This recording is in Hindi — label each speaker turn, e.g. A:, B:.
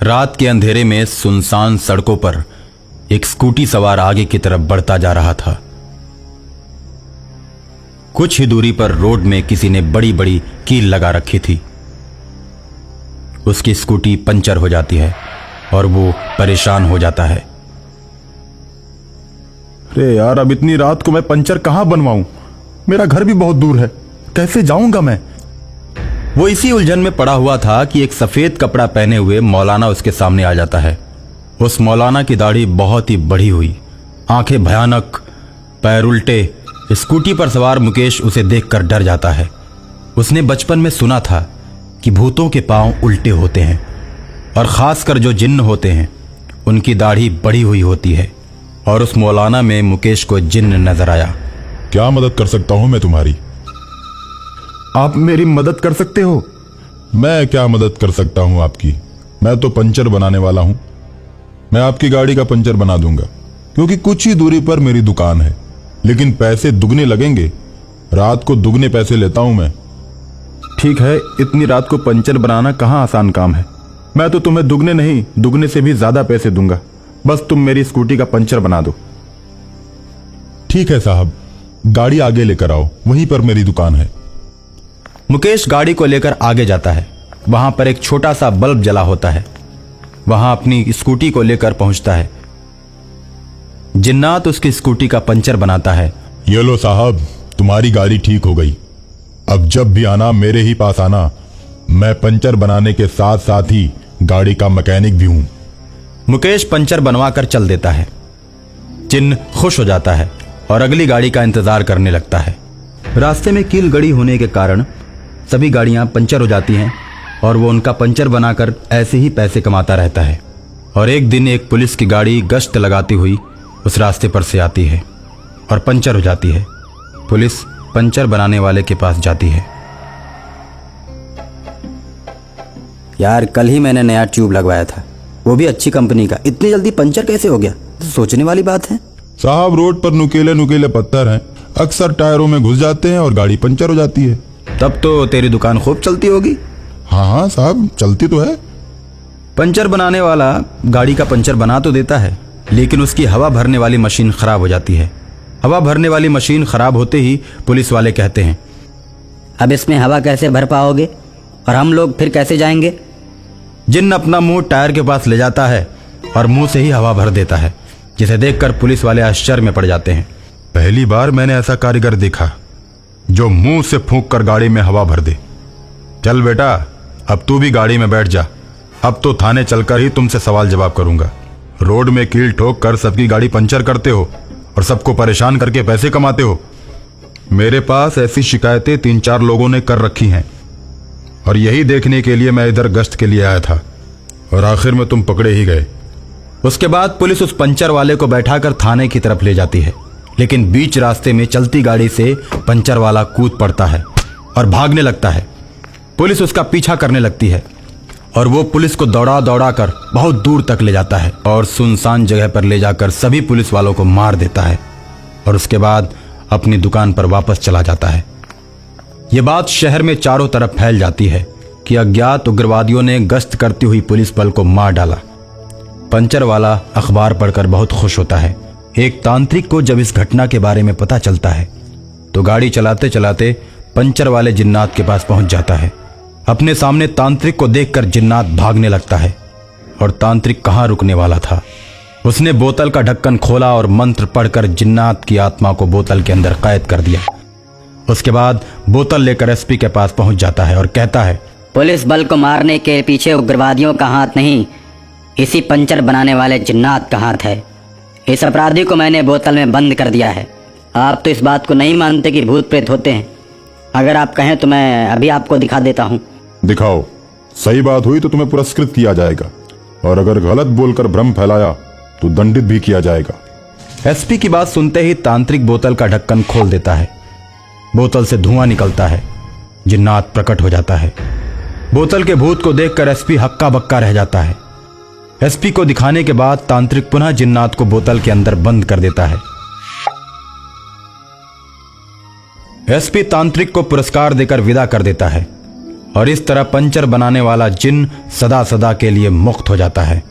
A: रात के अंधेरे में सुनसान सड़कों पर एक स्कूटी सवार आगे की तरफ बढ़ता जा रहा था। कुछ ही दूरी पर रोड में किसी ने बड़ी बड़ी कील लगा रखी थी। उसकी स्कूटी पंचर हो जाती है और वो परेशान हो जाता है।
B: अरे यार, अब इतनी रात को मैं पंचर कहां बनवाऊं? मेरा घर भी बहुत दूर है, कैसे जाऊंगा मैं?
A: वो इसी उलझन में पड़ा हुआ था कि एक सफेद कपड़ा पहने हुए मौलाना उसके सामने आ जाता है। उस मौलाना की दाढ़ी बहुत ही बड़ी हुई, आंखें भयानक, पैर उल्टे। स्कूटी पर सवार मुकेश उसे देखकर डर जाता है। उसने बचपन में सुना था कि भूतों के पांव उल्टे होते हैं और खासकर जो जिन्न होते हैं उनकी दाढ़ी बड़ी हुई होती है। और उस मौलाना में मुकेश को जिन्न नजर आया।
B: क्या मदद कर सकता हूं मैं तुम्हारी? आप मेरी मदद कर सकते हो? मैं क्या मदद कर सकता हूं आपकी? मैं तो पंचर बनाने वाला हूं। मैं आपकी गाड़ी का पंचर बना दूंगा, क्योंकि कुछ ही दूरी पर मेरी दुकान है, लेकिन पैसे दुगने लगेंगे। रात को दुगने पैसे लेता हूं मैं। ठीक है, इतनी रात को पंचर बनाना कहां आसान काम है। मैं तो तुम्हें दुगने नहीं, दुगने से भी ज्यादा पैसे दूंगा। बस तुम मेरी स्कूटी का पंचर बना दो। ठीक है साहब, गाड़ी आगे लेकर आओ, वहीं पर मेरी दुकान है।
A: मुकेश गाड़ी को लेकर आगे जाता है। वहां पर एक छोटा सा बल्ब जला होता है। वहां अपनी स्कूटी को लेकर पहुंचता है। जिन्नात उसकी स्कूटी का पंचर बनाता है।
B: ये लो साहब, तुम्हारी गाड़ी ठीक हो गई। अब जब भी आना मेरे ही पास आना। मैं पंचर बनाने के साथ साथ ही गाड़ी का मैकेनिक भी हूं।
A: मुकेश पंचर बनवाकर चल देता है। जिन्न खुश हो जाता है और अगली गाड़ी का इंतजार करने लगता है। रास्ते में कील गड़ी होने के कारण सभी गाड़ियां पंचर हो जाती हैं और वो उनका पंचर बनाकर ऐसे ही पैसे कमाता रहता है। और एक दिन एक पुलिस की गाड़ी गश्त लगाती हुई उस रास्ते पर से आती है और पंचर हो जाती है। पुलिस पंचर बनाने वाले के पास जाती है।
C: यार, कल ही मैंने नया ट्यूब लगवाया था, वो भी अच्छी कंपनी का। इतनी जल्दी पंचर कैसे हो गया? तो सोचने वाली बात है।
B: साहब, रोड पर नुकीले नुकीले पत्थर हैं, अक्सर टायरों में घुस जाते हैं और गाड़ी पंचर हो जाती है।
A: तब तो तेरी दुकान खूब चलती होगी।
B: हाँ हाँ साहब, चलती तो है।
A: पंचर बनाने वाला गाड़ी का पंचर बना तो देता है, लेकिन उसकी हवा भरने वाली मशीन खराब हो जाती है। हवा भरने वाली मशीन खराब होते ही पुलिस वाले कहते हैं,
C: अब इसमें हवा कैसे भर पाओगे और हम लोग फिर कैसे जाएंगे?
A: जिन्न अपना मुंह टायर के पास ले जाता है और मुंह से ही हवा भर देता है, जिसे देखकर पुलिस वाले आश्चर्य में पड़ जाते हैं।
B: पहली बार मैंने ऐसा कारीगर देखा जो मुंह से फूंक कर गाड़ी में हवा भर दे। चल बेटा, अब तू भी गाड़ी में बैठ जा। अब तो थाने चलकर ही तुमसे सवाल जवाब करूंगा। रोड में कील ठोक कर सबकी गाड़ी पंचर करते हो और सबको परेशान करके पैसे कमाते हो। मेरे पास ऐसी शिकायतें 3-4 लोगों ने कर रखी हैं और यही देखने के लिए मैं इधर गश्त के लिए आया था और आखिर में तुम पकड़े ही गए।
A: उसके बाद पुलिस उस पंचर वाले को बैठाकर थाने की तरफ ले जाती है, लेकिन बीच रास्ते में चलती गाड़ी से पंचर वाला कूद पड़ता है और भागने लगता है। पुलिस उसका पीछा करने लगती है और वो पुलिस को दौड़ा दौड़ा कर बहुत दूर तक ले जाता है और सुनसान जगह पर ले जाकर सभी पुलिस वालों को मार देता है और उसके बाद अपनी दुकान पर वापस चला जाता है। ये बात शहर में चारों तरफ फैल जाती है कि अज्ञात उग्रवादियों ने गश्त करती हुई पुलिस बल को मार डाला। पंचर वाला अखबार पढ़कर बहुत खुश होता है। एक तांत्रिक को जब इस घटना के बारे में पता चलता है तो गाड़ी चलाते चलाते पंचर वाले जिन्नात के पास पहुंच जाता है। अपने सामने तांत्रिक को देखकर जिन्नात भागने लगता है और तांत्रिक कहां रुकने वाला था। उसने बोतल का ढक्कन खोला और मंत्र पढ़कर जिन्नात की आत्मा को बोतल के अंदर कैद कर दिया। उसके बाद बोतल लेकर एसपी के पास पहुंच जाता है और कहता है,
C: पुलिस बल को मारने के पीछे उग्रवादियों का हाथ नहीं, इसी पंचर बनाने वाले जिन्नात का हाथ है। इस अपराधी को मैंने बोतल में बंद कर दिया है। आप तो इस बात को नहीं मानते कि भूत प्रेत होते हैं। अगर आप कहें तो मैं अभी आपको दिखा देता हूँ।
B: दिखाओ। सही बात हुई तो तुम्हें पुरस्कृत किया जाएगा और अगर गलत बोलकर भ्रम फैलाया तो दंडित भी किया जाएगा।
A: एसपी की बात सुनते ही तांत्रिक बोतल का ढक्कन खोल देता है। बोतल से धुआं निकलता है। जिन्नात प्रकट हो जाता है। बोतल के भूत को देखकर एसपी हक्का बक्का रह जाता है। एसपी को दिखाने के बाद तांत्रिक पुनः जिन्नात को बोतल के अंदर बंद कर देता है। एसपी तांत्रिक को पुरस्कार देकर विदा कर देता है और इस तरह पंचर बनाने वाला जिन सदा सदा के लिए मुक्त हो जाता है।